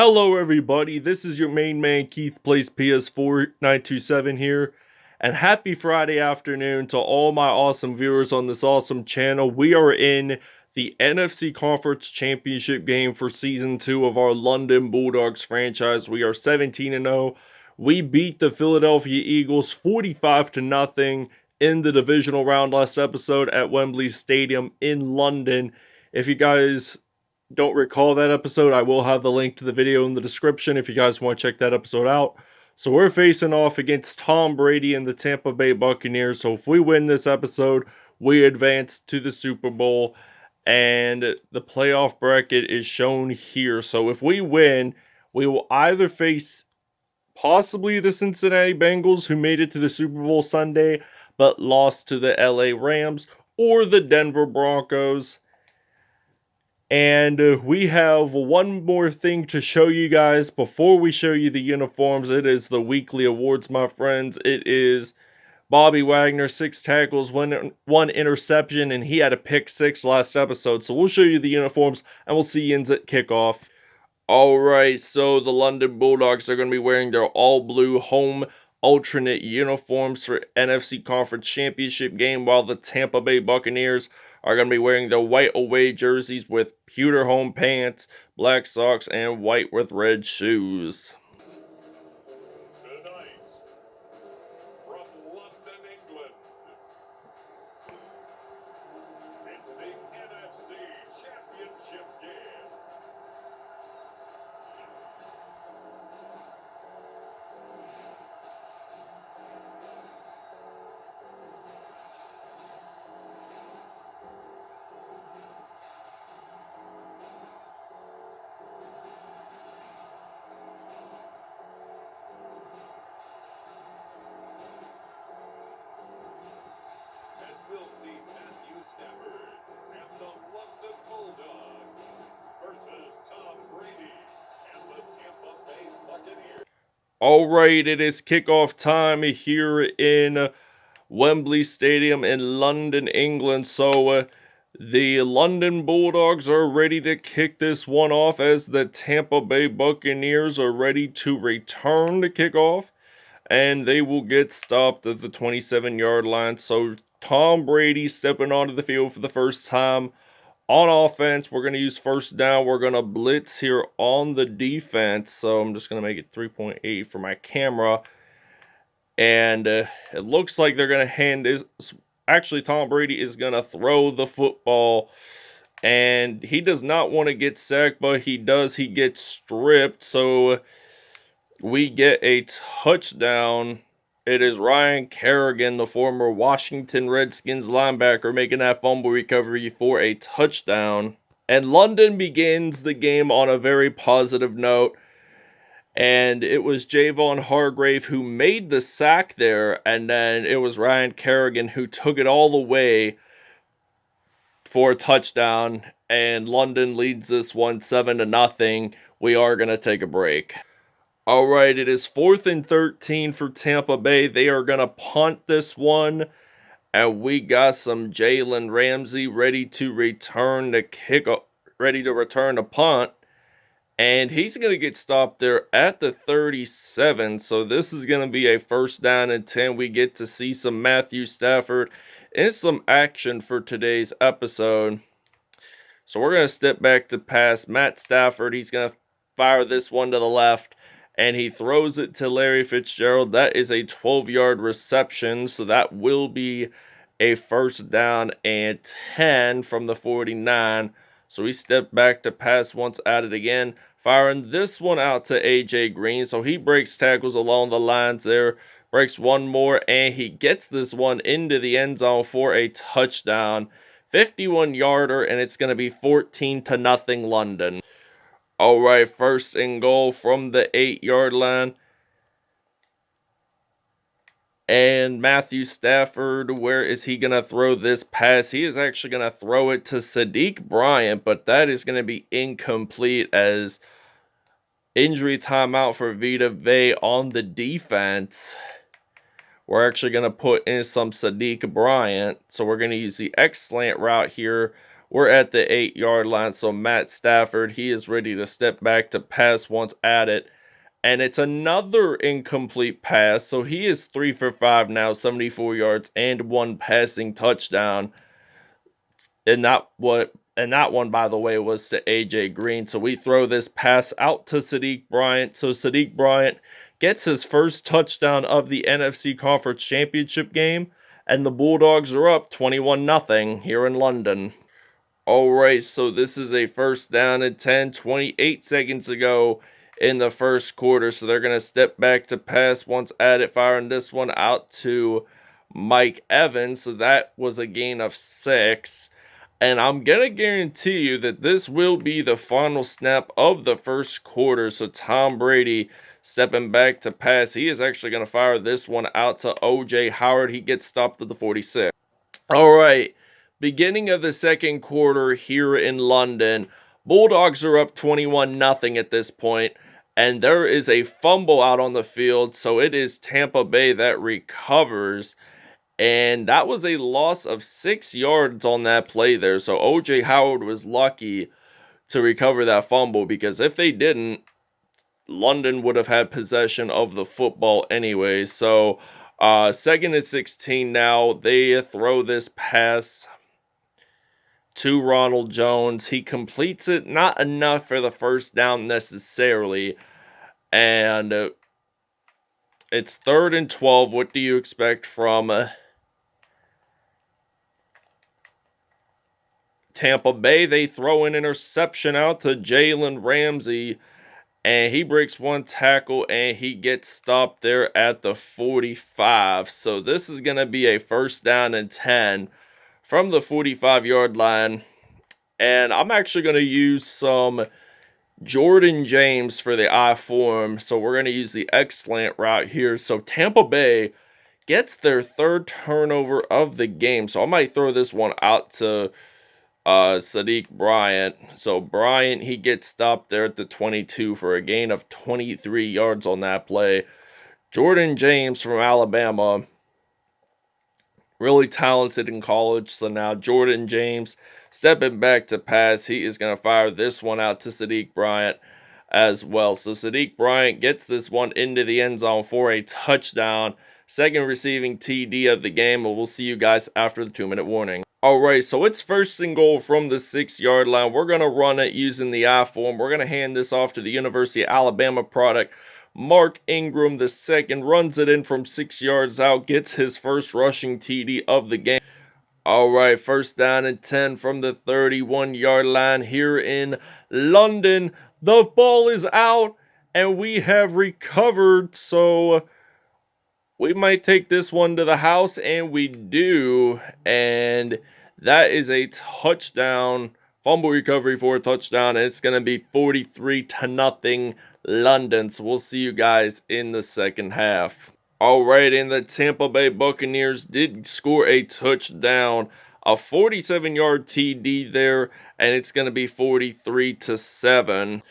Hello everybody, this is your main man Keith Plays PS4 927 here, and happy Friday afternoon to all my awesome viewers on this awesome channel. We are in the NFC Confrence Championship Game for Season 2 of our London Bulldogs franchise. We are 17-0. We beat the Philadelphia Eagles 45-0 in the divisional round last episode at Wembley Stadium in London. If you guys don't recall that episode, I will have the link to the video in the description if you guys want to check that episode out. So we're facing off against Tom Brady and the Tampa Bay Buccaneers. So if we win this episode, we advance to the Super Bowl, and the playoff bracket is shown here. So if we win, we will either face possibly the Cincinnati Bengals, who made it to the Super Bowl Sunday but lost to the LA Rams, or the Denver Broncos. And we have one more thing to show you guys before we show you the uniforms. It is the weekly awards, my friends. It is Bobby Wagner, 6 tackles, one interception, and he had a pick 6 last episode. So we'll show you the uniforms, and we'll see you at kickoff. Alright, so the London Bulldogs are going to be wearing their all-blue home alternate uniforms for NFC Confrence Championship Game, while the Tampa Bay Buccaneers are going to be wearing the white away jerseys with pewter home pants, black socks, and white with red shoes. Tonight, from London, England, it's the NFC Championship Game. We'll see Matthew Stafford and the London Bulldogs versus Tom Brady and the Tampa Bay Buccaneers. Alright, it is kickoff time here in Wembley Stadium in London, England. So the London Bulldogs are ready to kick this one off, as the Tampa Bay Buccaneers are ready to return to kickoff, and they will get stopped at the 27-yard line. So Tom Brady stepping onto the field for the first time on offense. We're going to use first down. We're going to blitz here on the defense. So I'm just going to make it 3.8 for my camera. And it looks like they're going to hand this. Actually, Tom Brady is going to throw the football. And he does not want to get sacked, but he does. He gets stripped. So we get a touchdown. It is Ryan Kerrigan, the former Washington Redskins linebacker, making that fumble recovery for a touchdown. And London begins the game on a very positive note. And it was Javon Hargrave who made the sack there. And then it was Ryan Kerrigan who took it all the way for a touchdown. And London leads this one 7-0. We are going to take a break. Alright, it is 4th and 13 for Tampa Bay. They are going to punt this one. And we got some Jalen Ramsey ready to return the kickoff, ready to return the punt. And he's going to get stopped there at the 37. So this is going to be a first down and 10. We get to see some Matthew Stafford and some action for today's episode. So we're going to step back to pass. Matt Stafford, he's going to fire this one to the left. And he throws it to Larry Fitzgerald. That is a 12-yard reception. So that will be a first down and 10 from the 49. So we step back to pass once at it again. Firing this one out to A.J. Green. So he breaks tackles along the lines there. Breaks one more. And he gets this one into the end zone for a touchdown. 51-yarder. And it's going to be 14-0 London. Alright, first and goal from the 8-yard line. And Matthew Stafford, where is he going to throw this pass? He is actually going to throw it to Sadiq Bryant, but that is going to be incomplete, as injury timeout for Vita Vea on the defense. We're actually going to put in some Sadiq Bryant. So we're going to use the X slant route here We're at the 8-yard line, so Matt Stafford, he is ready to step back to pass once at it. And it's another incomplete pass, so he is 3 for 5 now, 74 yards and 1 passing touchdown. And that one, by the way, was to AJ Green. So we throw this pass out to Sadiq Bryant. So Sadiq Bryant gets his first touchdown of the NFC Confrence Championship game, and the Bulldogs are up 21-0 here in London. Alright, so this is a first down and 10, 28 seconds ago in the first quarter. So they're going to step back to pass once at it, firing this one out to Mike Evans. So that was a gain of 6. And I'm going to guarantee you that this will be the final snap of the first quarter. So Tom Brady stepping back to pass. He is actually going to fire this one out to O.J. Howard. He gets stopped at the 46. All right, beginning of the second quarter here in London. Bulldogs are up 21-0 at this point. And there is a fumble out on the field. So it is Tampa Bay that recovers. And that was a loss of 6 yards on that play there. So O.J. Howard was lucky to recover that fumble, because if they didn't, London would have had possession of the football anyway. So second and 16 now. They throw this pass to Ronald Jones. He completes it. Not enough for the first down necessarily. And it's 3rd and 12. What do you expect from Tampa Bay? They throw an interception out to Jalen Ramsey, and he breaks one tackle, and he gets stopped there at the 45. So this is going to be a first down and 10 from the 45-yard line. And I'm actually going to use some Jordan James for the I form. So we're going to use the X-slant route here. So Tampa Bay gets their 3rd turnover of the game. So I might throw this one out to Sadiq Bryant. So Bryant, he gets stopped there at the 22 for a gain of 23 yards on that play. Jordan James from Alabama, really talented in college. So now Jordan James stepping back to pass. He is going to fire this one out to Sadiq Bryant as well. So Sadiq Bryant gets this one into the end zone for a touchdown. Second receiving TD of the game, and we'll see you guys after the 2-minute warning. Alright, so it's 1st and goal from the 6-yard line. We're going to run it using the I form. We're going to hand this off to the University of Alabama product. Mark Ingram II runs it in from 6 yards out, gets his first rushing TD of the game. Alright, first down and 10 from the 31-yard line here in London. The ball is out, and we have recovered, so we might take this one to the house, and we do. And that is a touchdown, fumble recovery for a touchdown, and it's going to be 43-0 London. So we'll see you guys in the second half. Alright, and the Tampa Bay Buccaneers did score a touchdown, a 47-yard TD there, and it's going to be 43-7.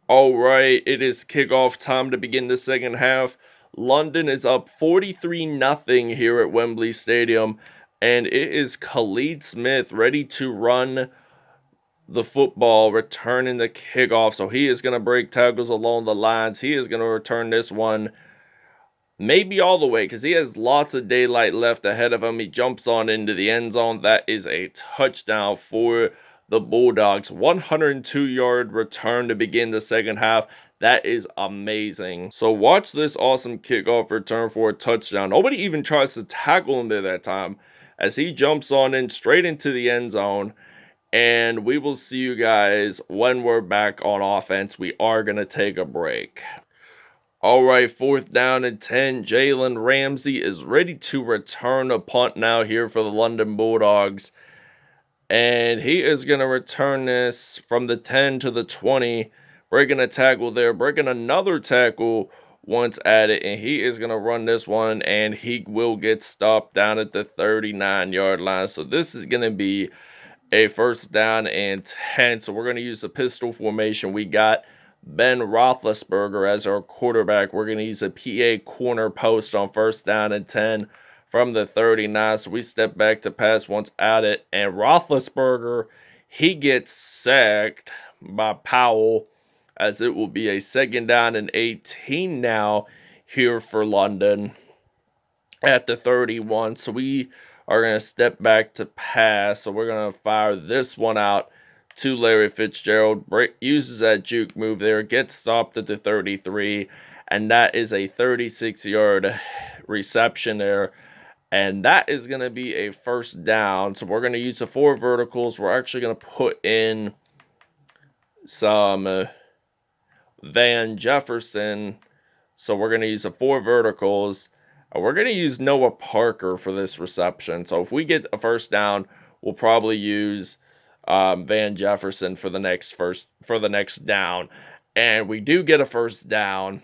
Alright, it is kickoff time to begin the second half. London is up 43-0 here at Wembley Stadium, and it is Khalid Smith ready to run the football, returning the kickoff. So he is going to break tackles along the lines. He is going to return this one maybe all the way, because he has lots of daylight left ahead of him. He jumps on into the end zone. That is a touchdown for the Bulldogs. 102-yard return to begin the second half. That is amazing. So watch this awesome kickoff return for a touchdown. Nobody even tries to tackle him there that time, as he jumps on in straight into the end zone. And we will see you guys when we're back on offense. We are going to take a break. Alright, 4th down and 10. Jalen Ramsey is ready to return a punt now here for the London Bulldogs. And he is going to return this from the 10 to the 20. Breaking a tackle there. Breaking another tackle once at it. And he is going to run this one. And he will get stopped down at the 39-yard line. So this is going to be a first down and 10. So we're going to use the pistol formation. We got Ben Roethlisberger as our quarterback. We're going to use a PA corner post on first down and 10 from the 39. So we step back to pass once at it. And Roethlisberger, He gets sacked by Powell, as it will be a 2nd down and 18 now here for London at the 31. So we are going to step back to pass. So we're going to fire this one out to Larry Fitzgerald. Uses that juke move there, gets stopped at the 33, and that is a 36-yard reception there. And that is going to be a 1st down. So we're going to use the 4 verticals. We're actually going to put in some Van Jefferson. So we're going to use the 4 verticals. We're going to use Noah Parker for this reception. So if we get a 1st down, we'll probably use Van Jefferson for the next down. And we do get a 1st down.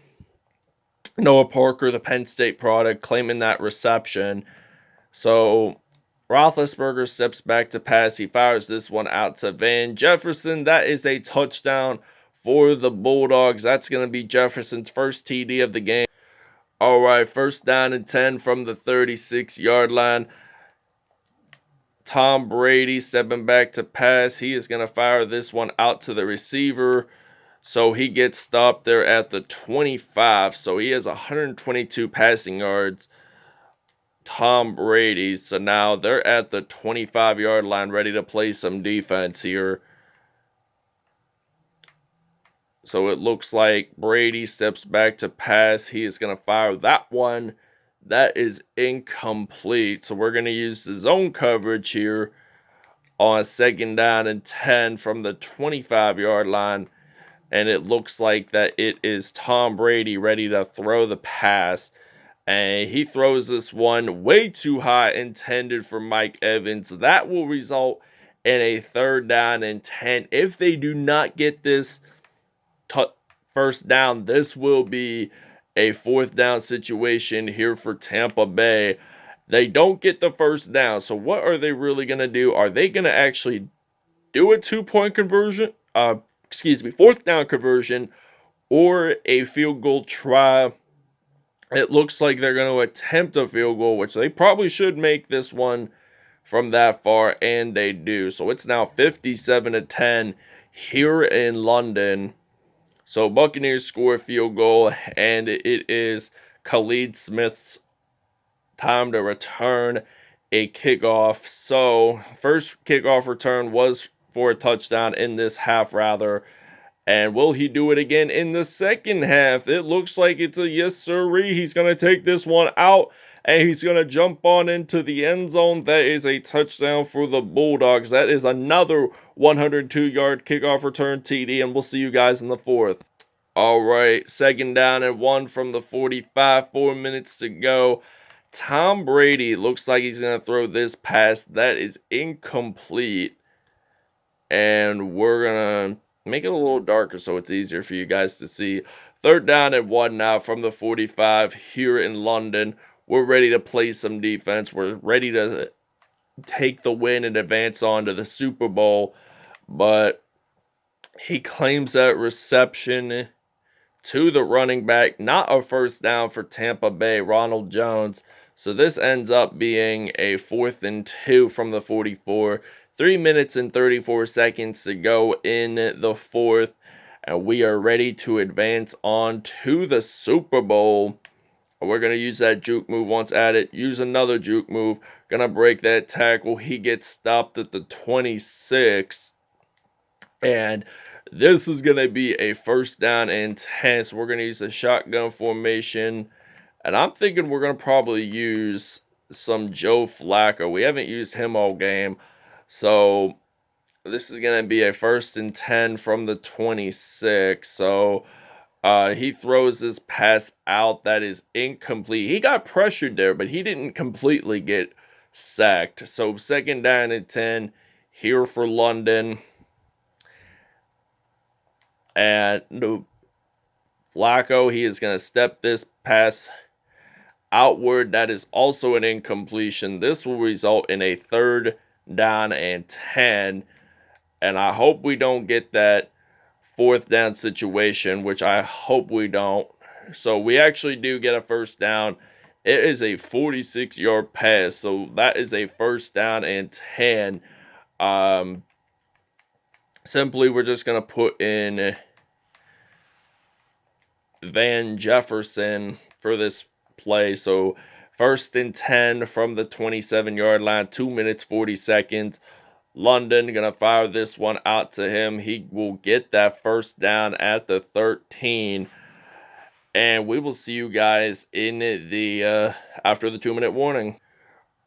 Noah Parker, the Penn State product, claiming that reception. So Roethlisberger steps back to pass. He fires this one out to Van Jefferson. That is a touchdown for the Bulldogs. That's going to be Jefferson's first TD of the game. All right, 1st down and 10 from the 36-yard line. Tom Brady stepping back to pass. He is going to fire this one out to the receiver. So he gets stopped there at the 25. So he has 122 passing yards. Tom Brady. So now they're at the 25-yard line ready to play some defense here. So it looks like Brady steps back to pass. He is going to fire that one. That is incomplete. So we're going to use the zone coverage here on 2nd down and 10 from the 25-yard line. And it looks like that it is Tom Brady ready to throw the pass. And he throws this one way too high, intended for Mike Evans. That will result in a 3rd down and 10. If they do not get this 1st down, this will be a 4th down situation here for Tampa Bay. They don't get the 1st down. So what are they really going to do? Are they going to actually do a 2-point conversion? 4th down conversion or a field goal try? It looks like they're going to attempt a field goal, which they probably should make this one from that far, and they do. So it's now 57-10 here in London. So Buccaneers score a field goal, and it is Khalid Smith's time to return a kickoff. So first kickoff return was for a touchdown in this half, rather. And will he do it again in the 2nd half? It looks like it's a yes sirree. He's going to take this one out, and he's going to jump on into the end zone. That is a touchdown for the Bulldogs. That is another 102-yard kickoff return TD, and we'll see you guys in the 4th. All right, 2nd down and 1 from the 45, 4 minutes to go. Tom Brady looks like he's going to throw this pass. That is incomplete. And we're going to make it a little darker so it's easier for you guys to see. 3rd down and 1 now from the 45 here in London. We're ready to play some defense. We're ready to take the win and advance on to the Super Bowl. But he claims that reception to the running back. Not a 1st down for Tampa Bay, Ronald Jones. So this ends up being a 4th and 2 from the 44. 3 minutes and 34 seconds to go in the 4th. And we are ready to advance on to the Super Bowl. We're going to use that juke move once at it. Use another juke move. Going to break that tackle. He gets stopped at the 26. And this is going to be a 1st down and 10. So we're going to use a shotgun formation. And I'm thinking we're going to probably use some Joe Flacco. We haven't used him all game. So this is going to be a 1st and 10 from the 26. So he throws this pass out. That is incomplete. He got pressured there, but he didn't completely get sacked. So 2nd down and 10 here for London. And Flacco, he is going to step this pass outward. That is also an incompletion. This will result in a 3rd down and 10. And I hope we don't get that 4th down situation, which I hope we don't. So we actually do get a 1st down. It is a 46-yard pass. So that is a 1st down and 10. simply we're just going to put in Van Jefferson for this play. So 1st and 10 from the 27-yard line, 2 minutes 40 seconds. London going to fire this one out to him. He will get that first down at the 13. And we will see you guys in the after the 2-minute warning.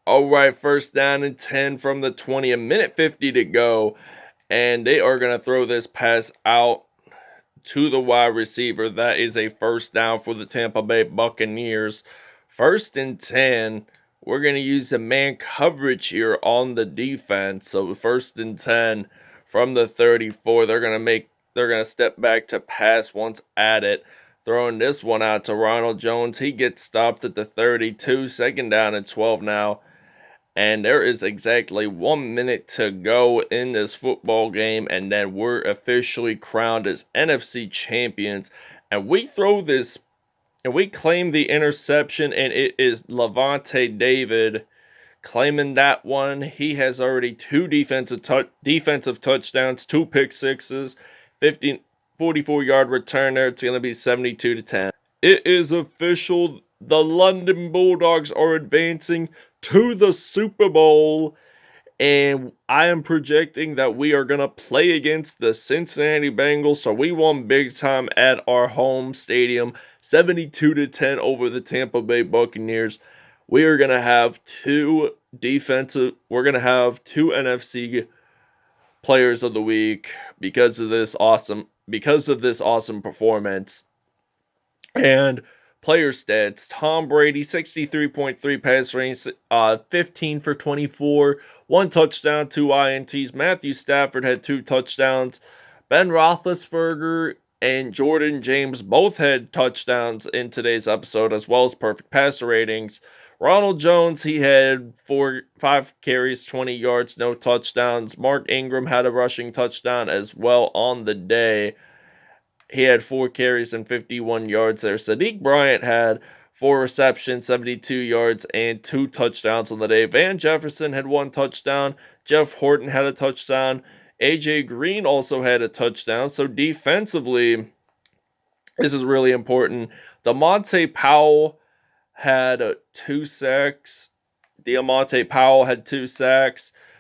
All right, 1st down and 10 from the 20, a minute 50 to go. And they are going to throw this pass out to the wide receiver. That is a 1st down for the Tampa Bay Buccaneers. 1st and 10. We're going to use the man coverage here on the defense. So 1st and 10 from the 34. They're going to step back to pass once at it. Throwing this one out to Ronald Jones. He gets stopped at the 32. 2nd down and 12 now. And there is exactly 1 minute to go in this football game, and then we're officially crowned as NFC champions. And we throw this, and we claim the interception, and it is Lavonte David claiming that one. He has already 2 defensive touchdowns, 2 pick sixes, 44-yard return there. It's going to be 72-10. It is official. The London Bulldogs are advancing to the Super Bowl, and I am projecting that we are going to play against the Cincinnati Bengals. So we won big time at our home stadium, 72-10 over the Tampa Bay Buccaneers. We are going to have 2 NFC players of the week because of this awesome performance. And player stats: Tom Brady, 63.3 pass range, 15 for 24, 1 touchdown, 2 INTs. Matthew Stafford had 2 touchdowns. Ben Roethlisberger and Jordan James both had touchdowns in today's episode, as well as perfect passer ratings. Ronald Jones, he had 5 carries, 20 yards, no touchdowns. Mark Ingram had a rushing touchdown as well on the day. He had 4 carries and 51 yards there. Sadiq Bryant had 4 receptions, 72 yards, and 2 touchdowns on the day. Van Jefferson had 1 touchdown. Jeff Horton had a touchdown. A.J. Green also had a touchdown. So defensively, this is really important. Diamante Powell had 2 sacks.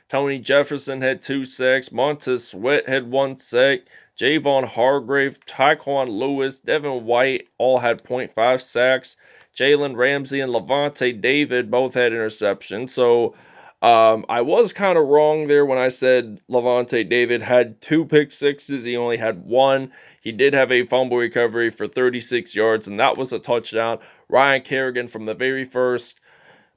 Tony Jefferson had 2 sacks. Montez Sweat had 1 sack. Javon Hargrave, Tyquan Lewis, Devin White all had 0.5 sacks. Jalen Ramsey and Lavonte David both had interceptions. So I was kind of wrong there when I said Lavonte David had 2 pick sixes. He only had 1. He did have a fumble recovery for 36 yards, and that was a touchdown. Ryan Kerrigan, from the very first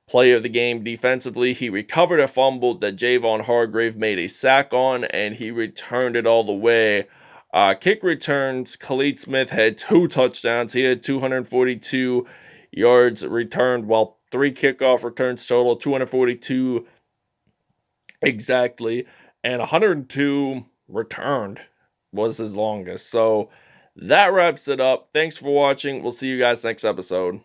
play of the game defensively, he recovered a fumble that Javon Hargrave made a sack on, and he returned it all the way. Kick returns: Khalid Smith had 2 touchdowns. He had 242 yards returned, while 3 kickoff returns total, 242 exactly, and 102 returned was his longest. So that wraps it up. Thanks for watching. We'll see you guys next episode.